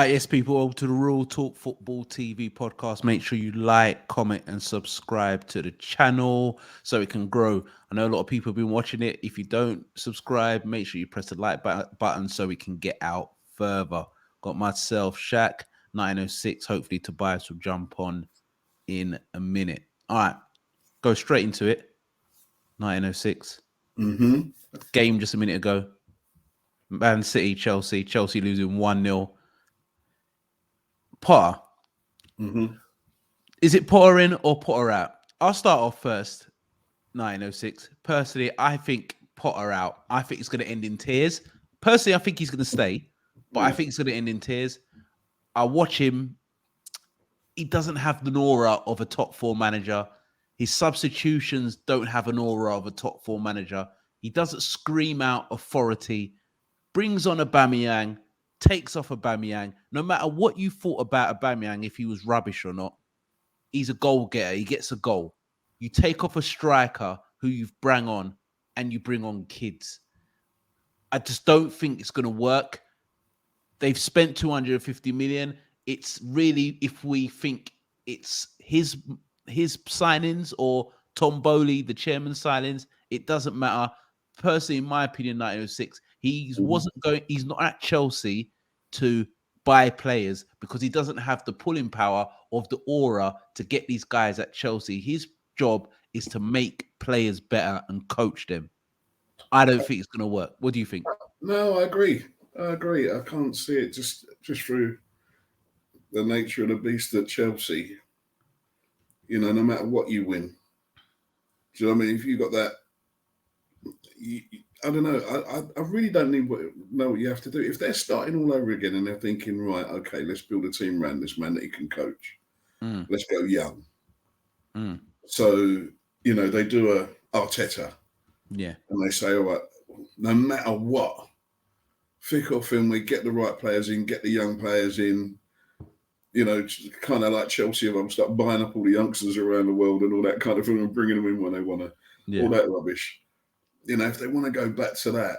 Yes, people, over to the Real Talk Football TV podcast. Make sure you like, comment, and subscribe to the channel so it can grow. I know a lot of people have been watching it. If you don't subscribe, make sure you press the like button so we can get out further. Got myself, Shaq, 906. Hopefully, Tobias will jump on in a minute. All right, go straight into it. 1906. Game just a minute ago. Man City, Chelsea. Chelsea losing 1-0. Potter. Is it Potter in or Potter out? I'll start off first. 1906. Personally, I think Potter out. I think it's going to end in tears. Personally, I think he's going to stay, but I think it's going to end in tears. I watch him. He doesn't have the aura of a top four manager. His substitutions don't have an aura of a top four manager. He doesn't scream out authority. Brings on Aubameyang, takes off Aubameyang. No matter what you thought about Aubameyang, if he was rubbish or not, he's a goal getter. He gets a goal. You take off a striker who you've brought on and you bring on kids. I just don't think it's going to work. They've spent 250 million. It's really, if we think it's his signings or Tom Bowley, the chairman's signings, it doesn't matter. Personally, in my opinion, 1906, he's not at Chelsea to buy players because he doesn't have the pulling power of the aura to get these guys at Chelsea. His job is to make players better and coach them. I don't think it's going to work. What do you think? No, I agree. I can't see it just through the nature of the beast at Chelsea. You know, no matter what you win. Do you know what I mean? If you got that, I don't know. I really don't know what you have to do. If they're starting all over again and they're thinking, right, okay, let's build a team around this man that he can coach. Let's go young. So, you know, they do a Arteta. Yeah. And they say, all right, no matter what, thick or thin, we get the right players in, get the young players in. You know, kind of like Chelsea, if I'm start buying up all the youngsters around the world and all that kind of thing and bringing them in when they want to, all that rubbish. You know, if they want to go back to that,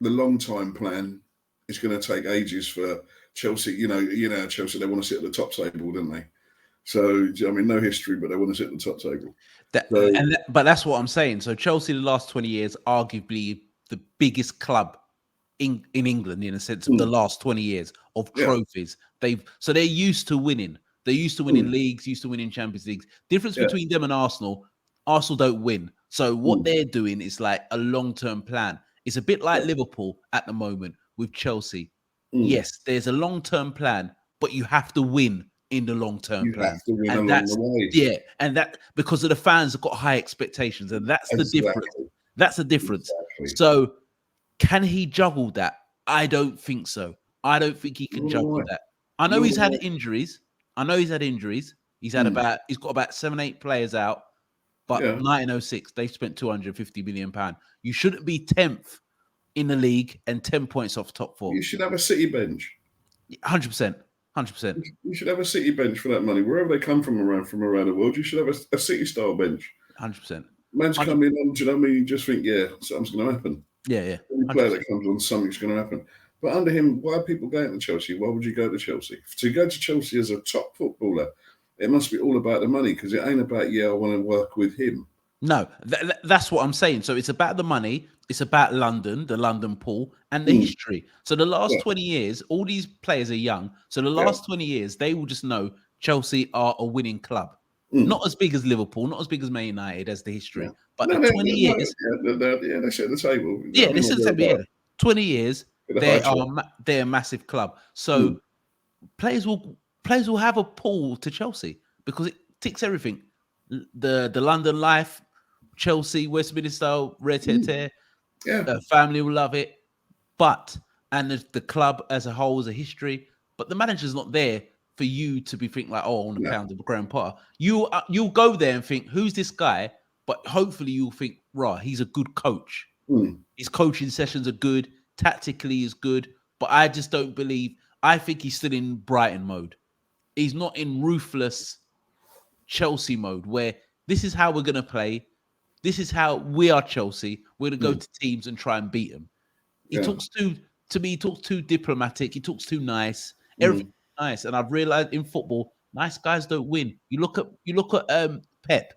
the long-time plan is going to take ages for Chelsea. You know, Chelsea, they want to sit at the top table, don't they? So, I mean, no history, but they want to sit at the top table. But that's what I'm saying. So Chelsea, the last 20 years, arguably the biggest club in England, in a sense of the last 20 years of trophies. They're used to winning. They're used to winning leagues, used to winning Champions Leagues. Difference between them and Arsenal don't win. So what they're doing is like a long-term plan. It's a bit like Liverpool at the moment with Chelsea. Yes, there's a long-term plan, but you have to win in the long-term plan. Have to win along the way. Yeah, and that because of the fans have got high expectations, and that's the difference. That's the difference. So can he juggle that? I don't think so. I don't think he can juggle that. I know he's had injuries. He's got about 7-8 players out. But 1906, they spent 250 million pounds. You shouldn't be 10th in the league and 10 points off top four. You should have a City bench. 100%. You should have a City bench for that money. Wherever they come from around the world, you should have a City style bench. 100%. Man's coming on, do you know what I mean? You just think, something's going to happen. Yeah. Any player that comes on, something's going to happen. But under him, why are people going to Chelsea? Why would you go to Chelsea? To go to Chelsea as a top footballer, it must be all about the money because it ain't about, I want to work with him. No, that's what I'm saying. So it's about the money. It's about London, the London pool, and the history. So the last 20 years, all these players are young. So the last 20 years, they will just know Chelsea are a winning club. Not as big as Liverpool, not as big as Man United as the history. But 20 years. They sit at the table. Yeah, they sit at the table. 20 years, they're a massive club. So players will have a pull to Chelsea because it ticks everything. The London life, Chelsea, Westminster, Red family will love it. And the club as a whole is a history. But the manager's not there for you to be thinking like, I want to pound of Graham Potter. You'll go there and think, who's this guy? But hopefully you'll think, right, he's a good coach. His coaching sessions are good. Tactically is good. But I just don't believe. I think he's still in Brighton mode. He's not in ruthless Chelsea mode where this is how we're going to play. This is how we are Chelsea. We're going to go to teams and try and beat them. He talks too To me, he talks too diplomatic. He talks too nice. Mm, Everything's nice. And I've realized in football, nice guys don't win. You look at Pep.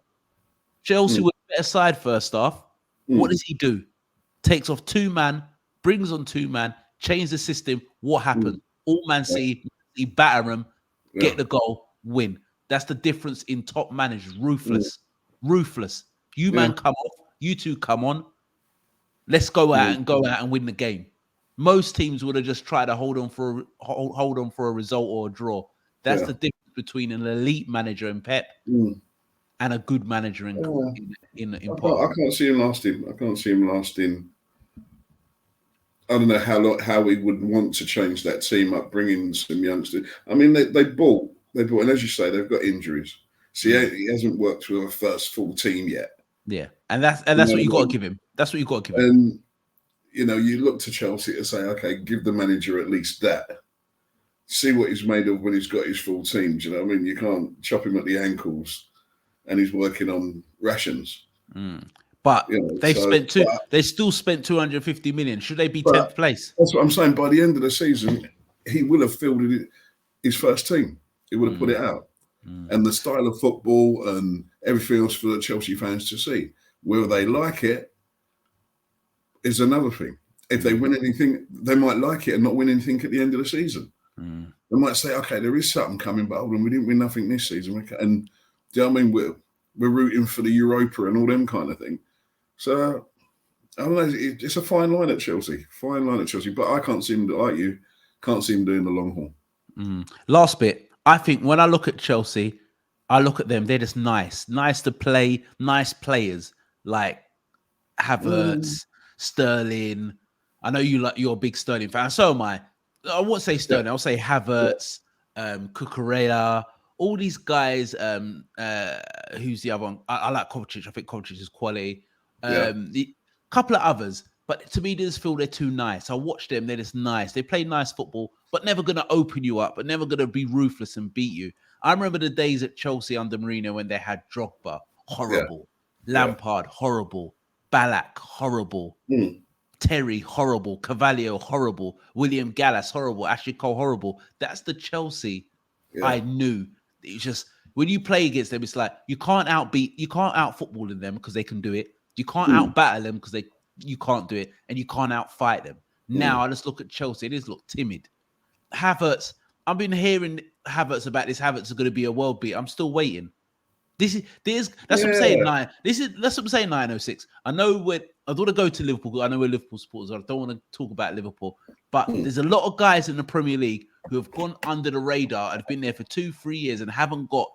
Chelsea mm, were better side first half. What mm. does he do? Takes off 2 man, brings on 2 man, change the system. What happens? Mm. All Man Yeah, City, he batter them, yeah. get the goal, win. That's the difference in top managers. Mm, Ruthless. Ruthless. You yeah. man come off, you two come on. Let's go Mm, out and win the game. Most teams would have just tried to hold on for a result or a draw. That's yeah. the difference between an elite manager in Pep Mm. and a good manager Yeah. in I Potter. can't see him lasting. I can't see him lasting. I don't know how we would want to change that team up, bringing some youngsters. I mean, they bought, and as you say, they've got injuries. So he hasn't worked with a first full team yet. Yeah, and that's You know what you what I got to mean? give him. That's what you got to give him. And you look to Chelsea to say, okay, give the manager at least that. See what he's made of when he's got his full team. Do you know what I mean? You can't chop him at the ankles, and he's working on rations. But So, they still spent 250 million. Should they be but 10th place? that's what I'm saying. By the end of the season, he will have fielded his first team. He would have put it out. And the style of football and everything else for the Chelsea fans to see. Whether they like it is another thing. If they win anything, they might like it and not win anything at the end of the season. They might say, okay, there is something coming, but hold on, we didn't win nothing this season. And do you know what I mean? We're rooting for the Europa and all them kind of thing. So I don't know. It's a fine line at Chelsea. But I can't see him, like you, can't see him doing the long haul. Last bit. I think when I look at Chelsea, I look at them. They're just nice to play. Nice players like Havertz, Sterling. I know you're a big Sterling fan. So am I. I won't say Sterling. Yeah. I'll say Havertz, Cucurella, all these guys. Who's the other one? I like Kovacic. I think Kovacic is quality. The couple of others, but to me, they just feel they're too nice. I watch them; they're just nice. They play nice football, but never going to open you up, but never going to be ruthless and beat you. I remember the days at Chelsea under Mourinho when they had Drogba, horrible, Lampard, horrible, Ballack, horrible, Terry, horrible, Cavalier, horrible, William Gallas, horrible, Ashley Cole, horrible. That's the Chelsea I knew. It's just when you play against them, it's like you can't out football them because they can do it. You can't out battle them because you can't do it, and you can't out fight them. Now I just look at Chelsea; it is look timid. Havertz, I've been hearing Havertz about this. Havertz is going to be a world beat. I'm still waiting. That's what I'm saying. That's what I'm saying. 906. I know I don't want to go to Liverpool. I know we're Liverpool supporters. I don't want to talk about Liverpool, but there's a lot of guys in the Premier League who have gone under the radar and have been there for 2-3 years and haven't got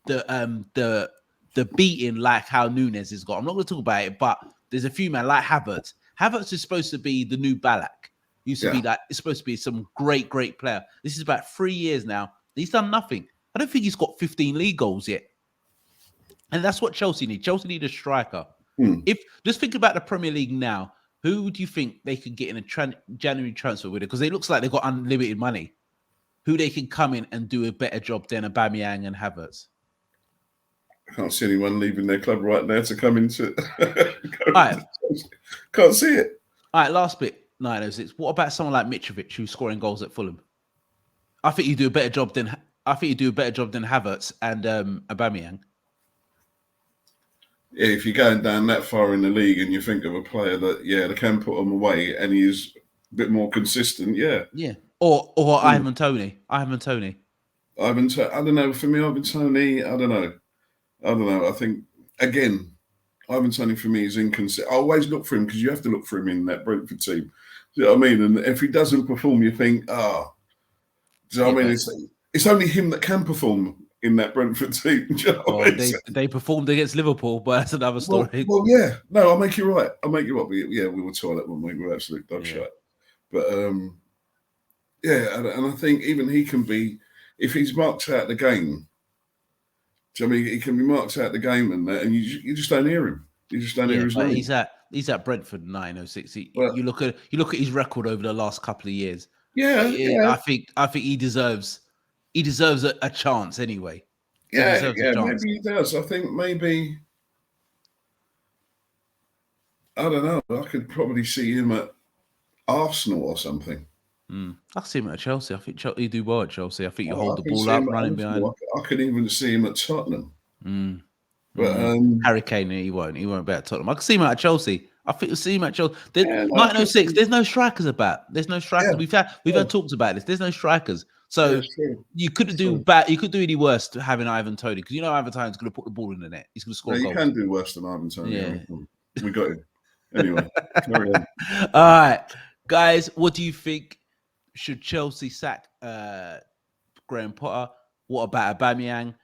the beating like how Nunes has got. I'm not going to talk about it, but there's a few men like Havertz. Havertz is supposed to be the new Ballack. Used to be like, it's supposed to be some great player. This is about 3 years now. He's done nothing. I don't think he's got 15 league goals yet. And that's what Chelsea need. Chelsea need a striker. If just think about the Premier League now, who do you think they could get in a January transfer with it? Because it looks like they've got unlimited money. Who they can come in and do a better job than Aubameyang and Havertz? I can't see anyone leaving their club right now to come into. Right. Can't see it. All right, last bit, 906. What about someone like Mitrovic who's scoring goals at Fulham? I think you do a better job than Havertz and Aubameyang. Yeah, if you're going down that far in the league and you think of a player that, they can put him away and he's a bit more consistent, yeah. Or Ivan Toney. I don't know. For me, Ivan Toney, I don't know. I think, again, Ivan Toney for me is inconsistent. I always look for him because you have to look for him in that Brentford team. Do you know what I mean? And if he doesn't perform, you think, do you know what I mean? It's only him that can perform in that Brentford team. Do you know what I mean? They performed against Liverpool, but that's another story. Well, yeah. No, I'll make you right. We were toilet when we were absolute dog shit. But, and I think even he can be, if he's marked out the game, do you know what I mean? He can be marked out the game and that, and you just don't hear him. You just don't hear his name. He's at Brentford 906. You look at his record over the last couple of years. I think he deserves a chance anyway. Maybe he does. I think maybe, I don't know. I could probably see him at Arsenal or something. I can see him at Chelsea. I think Chelsea do well at Chelsea. I think you hold I the can ball see him up, at running behind. Arsenal. I can even see him at Tottenham. Mm. But Harry Kane, he won't. He won't be at Tottenham. I can see him at Chelsea. I think you'll see him at Chelsea. yeah, no, I can 1906. see, There's no strikers about. There's no strikers. yeah, We've had talks about this. There's no strikers. yeah, So it's true. you couldn't It's do true. bad. You could do any worse to having Ivan Toney because you know Ivan Toney's going to put the ball in the net. He's going to No, score you goals. can do worse than Ivan Toney. Yeah. I mean, we got him. Anyway, carry on. All right, guys. What do you think? Should Chelsea sack Graham Potter? What about Aubameyang?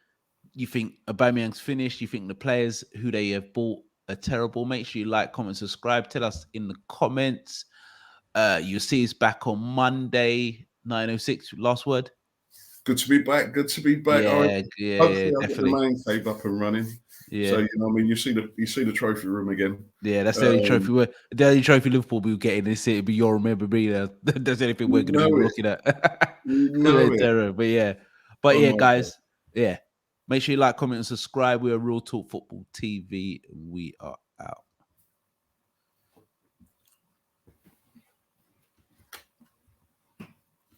You think Aubameyang's finished? You think the players who they have bought are terrible? Make sure you like, comment, subscribe. Tell us in the comments. You'll see us back on Monday, 9:06. Last word. Good to be back. Good to be back. Yeah, Hopefully, I'll definitely. get the main cave up and running. Yeah. So I mean, you see the trophy room again. Yeah, that's the only trophy. The only trophy Liverpool will get in this. It'll be you'll remember me. That's anything we're going to be looking at. But yeah, guys. Yeah, make sure you like, comment, and subscribe. We are Real Talk Football TV. We are